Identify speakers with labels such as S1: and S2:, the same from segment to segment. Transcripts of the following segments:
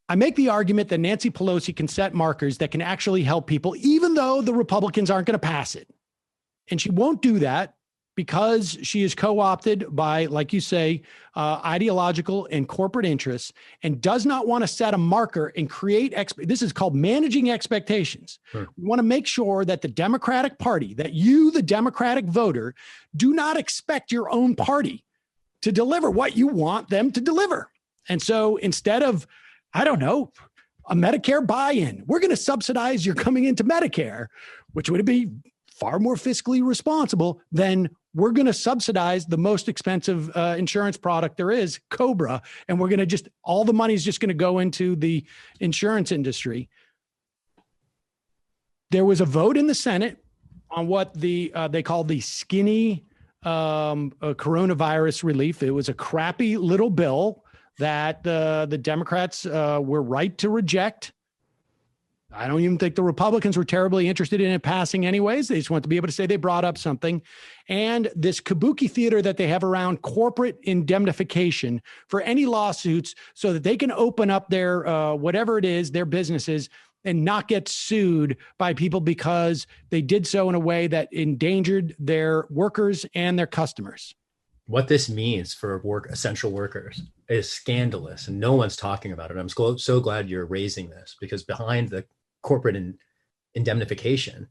S1: I make the argument that Nancy Pelosi can set markers that can actually help people, even though the Republicans aren't going to pass it. And she won't do that because she is co-opted by, like you say, ideological and corporate interests, and does not want to set a marker and create, this is called managing expectations. Sure. We want to make sure that the Democratic Party, that you, the Democratic voter, do not expect your own party to deliver what you want them to deliver. And so instead of, I don't know, a Medicare buy-in, we're going to subsidize your coming into Medicare, which would be far more fiscally responsible than we're going to subsidize the most expensive insurance product there is, Cobra, and we're going to all the money is just going to go into the insurance industry. There was a vote in the Senate on what they call the skinny coronavirus relief. It was a crappy little bill that the Democrats were right to reject. I don't even think the Republicans were terribly interested in it passing anyways. They just want to be able to say they brought up something. And this kabuki theater that they have around corporate indemnification for any lawsuits so that they can open up their, whatever it is, their businesses, and not get sued by people because they did so in a way that endangered their workers and their customers.
S2: What this means for essential workers is scandalous, and no one's talking about it. I'm so glad you're raising this, because behind the corporate indemnification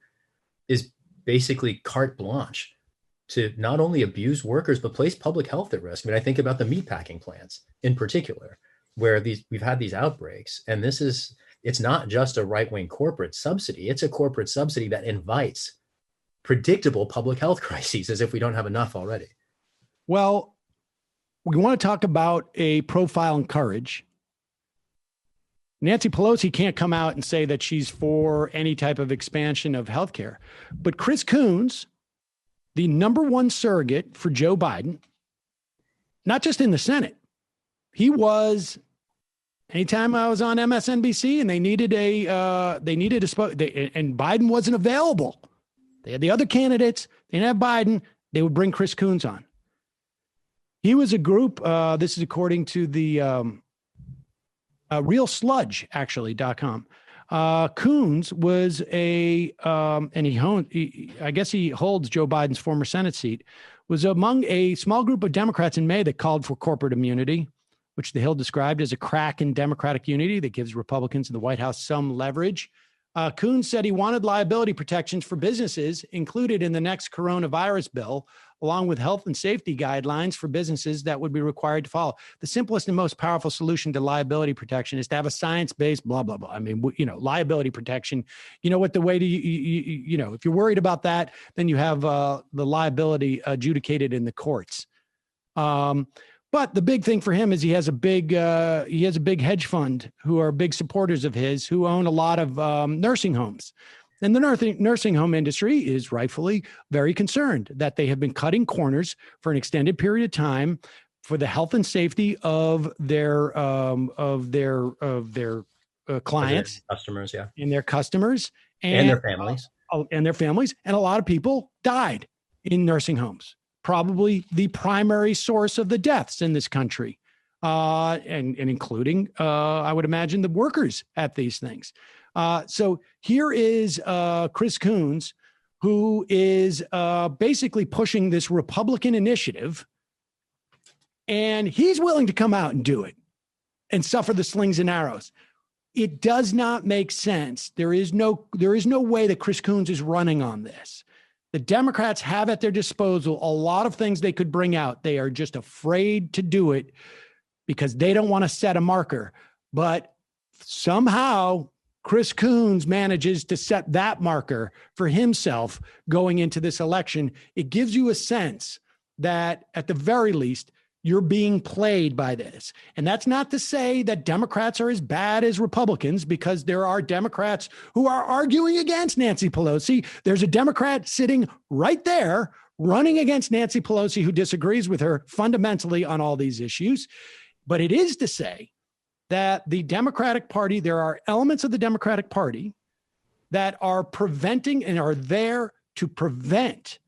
S2: is basically carte blanche to not only abuse workers, but place public health at risk. I mean, I think about the meatpacking plants in particular, where we've had these outbreaks, and it's not just a right-wing corporate subsidy. It's a corporate subsidy that invites predictable public health crises, as if we don't have enough already.
S1: Well, we want to talk about a profile in courage. Nancy Pelosi can't come out and say that she's for any type of expansion of healthcare. But Chris Coons, the number one surrogate for Joe Biden, not just in the Senate, he was, anytime I was on MSNBC and they needed and Biden wasn't available. They had the other candidates. They didn't have Biden. They would bring Chris Coons on. He was a group, this is according to the realsludge.com. Coons was I guess he holds Joe Biden's former Senate seat, was among a small group of Democrats in May that called for corporate immunity, which the Hill described as a crack in Democratic unity that gives Republicans in the White House some leverage. Coons said he wanted liability protections for businesses included in the next coronavirus bill, along with health and safety guidelines for businesses that would be required to follow. The simplest and most powerful solution to liability protection is to have a science-based blah, blah, blah. I mean, liability protection, what the way to, if you're worried about that, then you have the liability adjudicated in the courts. But the big thing for him is he has a big hedge fund who are big supporters of his, who own a lot of nursing homes. And the nursing home industry is rightfully very concerned that they have been cutting corners for an extended period of time for the health and safety of their clients,
S2: customers, yeah,
S1: and their customers
S2: and their families,
S1: and a lot of people died in nursing homes. Probably the primary source of the deaths in this country, and including, I would imagine, the workers at these things. So here is Chris Coons, who is basically pushing this Republican initiative, and he's willing to come out and do it and suffer the slings and arrows. It does not make sense. There is no way that Chris Coons is running on this. The Democrats have at their disposal a lot of things they could bring out. They are just afraid to do it because they don't want to set a marker. But somehow Chris Coons manages to set that marker for himself going into this election. It gives you a sense that at the very least, you're being played by this. And that's not to say that Democrats are as bad as Republicans, because there are Democrats who are arguing against Nancy Pelosi. There's a Democrat sitting right there running against Nancy Pelosi who disagrees with her fundamentally on all these issues. But it is to say that the Democratic Party, there are elements of the Democratic Party that are preventing and are there to prevent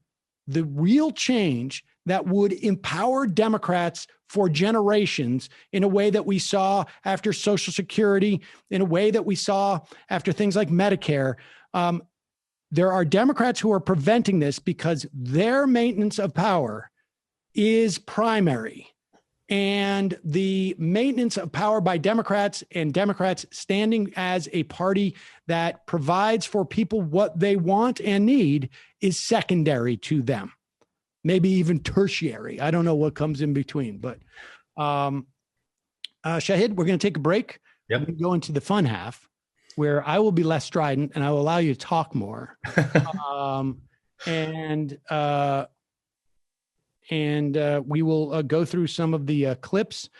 S1: the real change that would empower Democrats for generations in a way that we saw after Social Security, in a way that we saw after things like Medicare. There are Democrats who are preventing this because their maintenance of power is primary. And the maintenance of power by Democrats and Democrats standing as a party that provides for people what they want and need is secondary to them, maybe even tertiary. I don't know what comes in between, but Shahid, we're going to take a break.
S2: Yep.
S1: We're going to go into the fun half where I will be less strident and I will allow you to talk more. And we will go through some of the clips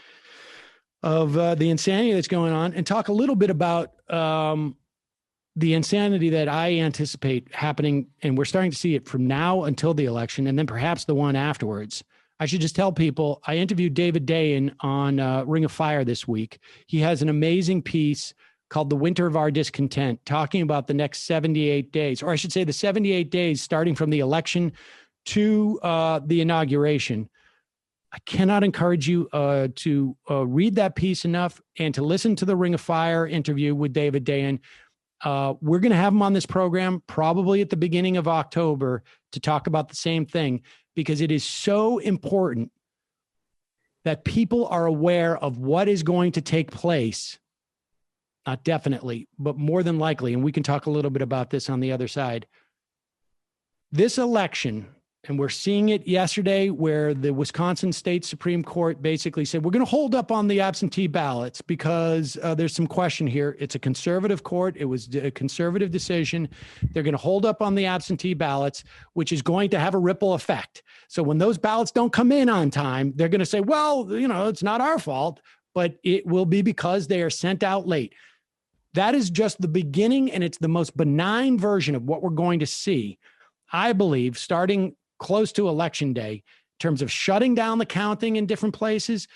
S1: of the insanity that's going on and talk a little bit about the insanity that I anticipate happening. And we're starting to see it from now until the election and then perhaps the one afterwards. I should just tell people, I interviewed David Dayen on Ring of Fire this week. He has an amazing piece called The Winter of Our Discontent, talking about the next 78 days, or I should say the 78 days starting from the election to the inauguration. I cannot encourage you to read that piece enough and to listen to the Ring of Fire interview with David Dayen. We're going to have him on this program probably at the beginning of October to talk about the same thing, because it is so important that people are aware of what is going to take place. Not definitely, but more than likely, and we can talk a little bit about this on the other side. This election, and we're seeing it yesterday where the Wisconsin State Supreme Court basically said, we're going to hold up on the absentee ballots because there's some question here. It's a conservative court. It was a conservative decision. They're going to hold up on the absentee ballots, which is going to have a ripple effect. So when those ballots don't come in on time, they're going to say, well, it's not our fault, but it will be because they are sent out late. That is just the beginning, and it's the most benign version of what we're going to see, I believe, starting close to Election Day, in terms of shutting down the counting in different places,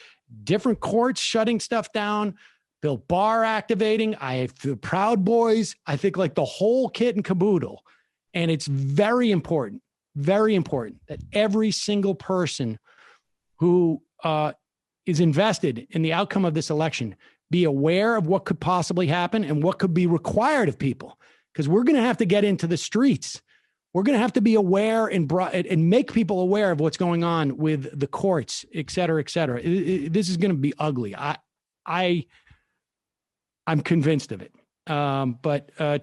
S1: different courts shutting stuff down, Bill Barr activating, the Proud Boys, I think like the whole kit and caboodle. And it's very important that every single person who is invested in the outcome of this election be aware of what could possibly happen and what could be required of people, because we're going to have to get into the streets. We're going to have to be aware and make people aware of what's going on with the courts, et cetera, et cetera. This is going to be ugly. I'm convinced of it. But